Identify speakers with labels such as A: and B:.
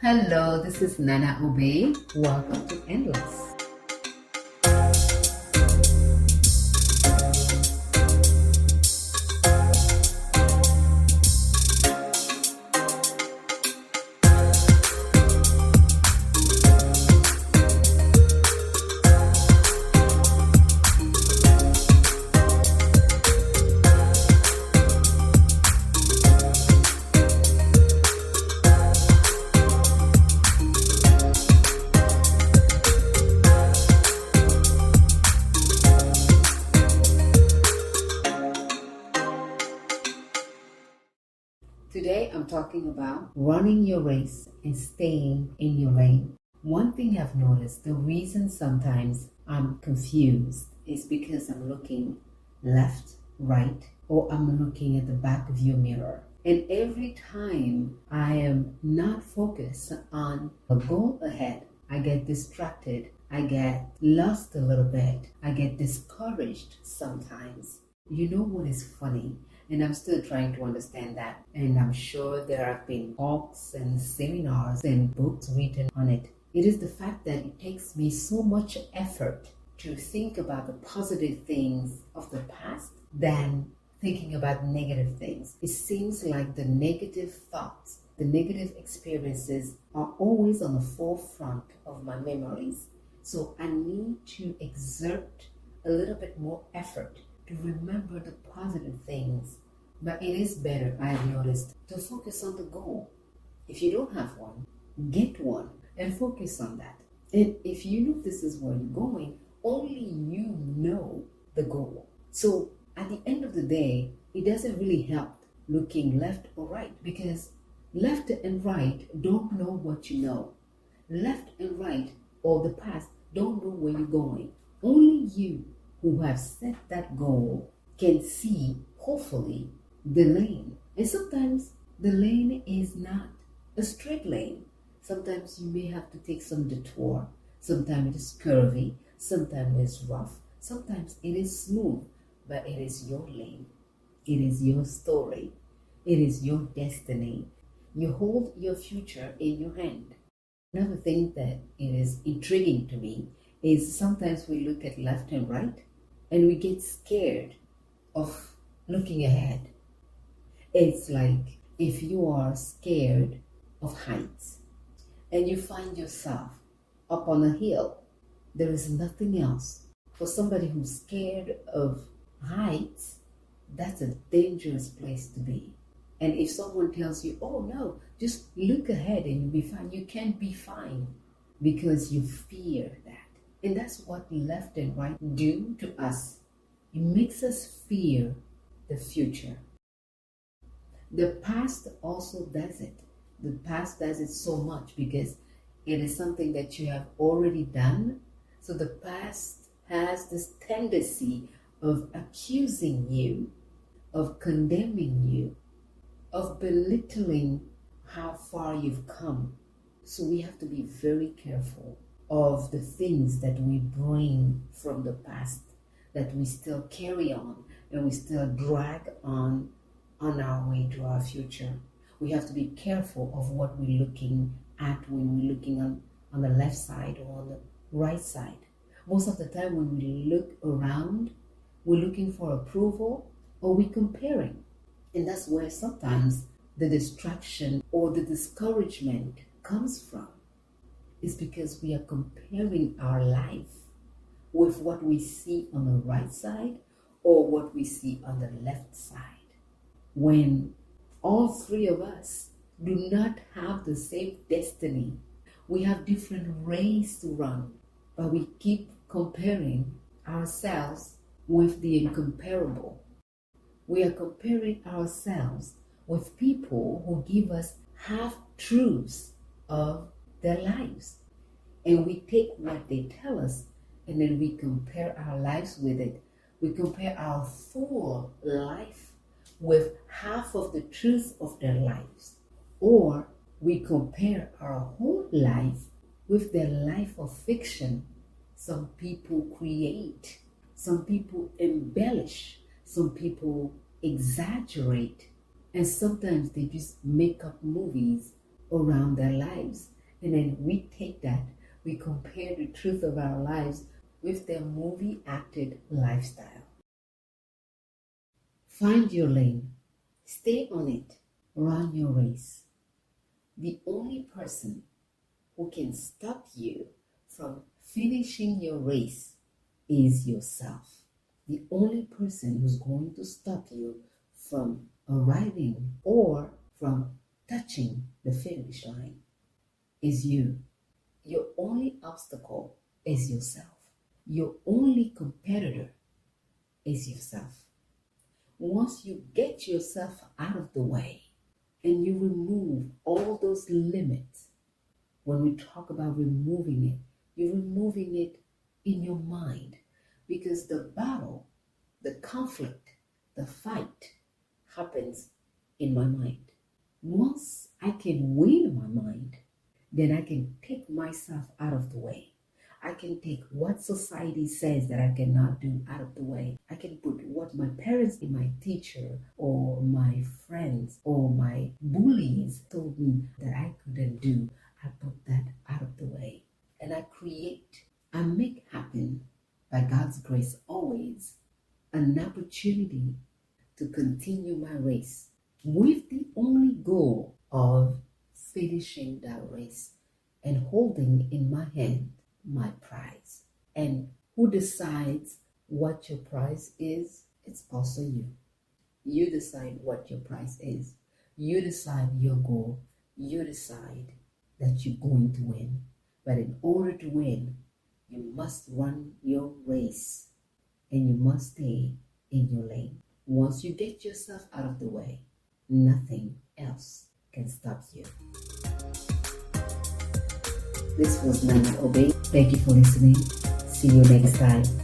A: Hello, this is Nana Obey. Welcome to Endless. Today I'm talking about running your race and staying in your lane. One thing I've noticed, the reason sometimes I'm confused is because I'm looking left, right, or I'm looking at the back of your mirror. And every time I am not focused on the goal ahead, I get distracted. I get lost a little bit. I get discouraged sometimes. You know what is funny? And I'm still trying to understand that. And I'm sure there have been talks and seminars and books written on it. It is the fact that it takes me so much effort to think about the positive things of the past than thinking about negative things. It seems like the negative thoughts, the negative experiences are always on the forefront of my memories. So I need to exert a little bit more effort to remember the positive things. But it is better, I have noticed, to focus on the goal. If you don't have one, get one and focus on that. And if you know this is where you're going, only you know the goal. So at the end of the day, it doesn't really help looking left or right because left and right don't know what you know. Left and right or the past don't know where you're going. Only you who have set that goal can see, hopefully, the lane. And sometimes the lane is not a straight lane. Sometimes you may have to take some detour. Sometimes it is curvy. Sometimes it is rough. Sometimes it is smooth. But it is your lane. It is your story. It is your destiny. You hold your future in your hand. Another thing that it is intriguing to me is sometimes we look at left and right and we get scared of looking ahead. It's like if you are scared of heights and you find yourself up on a hill, there is nothing else. For somebody who's scared of heights, that's a dangerous place to be. And if someone tells you, oh no, just look ahead and you'll be fine, you can't be fine because you fear that. And that's what left and right do to us. It makes us fear the future. The past also does it. The past does it so much because it is something that you have already done. So the past has this tendency of accusing you, of condemning you, of belittling how far you've come. So we have to be very careful of the things that we bring from the past, that we still carry on and we still drag on our way to our future. We have to be careful of what we're looking at when we're looking on the left side or on the right side. Most of the time when we look around, we're looking for approval or we're comparing. And that's where sometimes the distraction or the discouragement comes from. It's because we are comparing our life with what we see on the right side or what we see on the left side. When all three of us do not have the same destiny, we have different races to run, but we keep comparing ourselves with the incomparable. We are comparing ourselves with people who give us half truths of their lives. And we take what they tell us and then we compare our lives with it. We compare our full life with half of the truth of their lives. Or we compare our whole life with their life of fiction. Some people create, some people embellish, some people exaggerate, and sometimes they just make up movies around their lives. And then we take that, we compare the truth of our lives with their movie acted lifestyle. Find your lane, stay on it, run your race. The only person who can stop you from finishing your race is yourself. The only person who's going to stop you from arriving or from touching the finish line is you. Your only obstacle is yourself. Your only competitor is yourself. Once you get yourself out of the way and you remove all those limits, when we talk about removing it, you're removing it in your mind, because the battle, the conflict, the fight happens in my mind. Once I can win my mind, then I can take myself out of the way. I can take what society says that I cannot do out of the way. I can put what my parents, my teacher, or my friends, or my bullies told me that I couldn't do. I put that out of the way. And I make happen, by God's grace always, an opportunity to continue my race with the only goal of finishing that race and holding in my hand my prize. And who decides what your prize is? It's also you. You decide what your prize is. You decide your goal. You decide that you're going to win. But in order to win, you must run your race and you must stay in your lane. Once you get yourself out of the way, nothing else can stop you. This was Nana Obey. Thank you for listening. See you next time.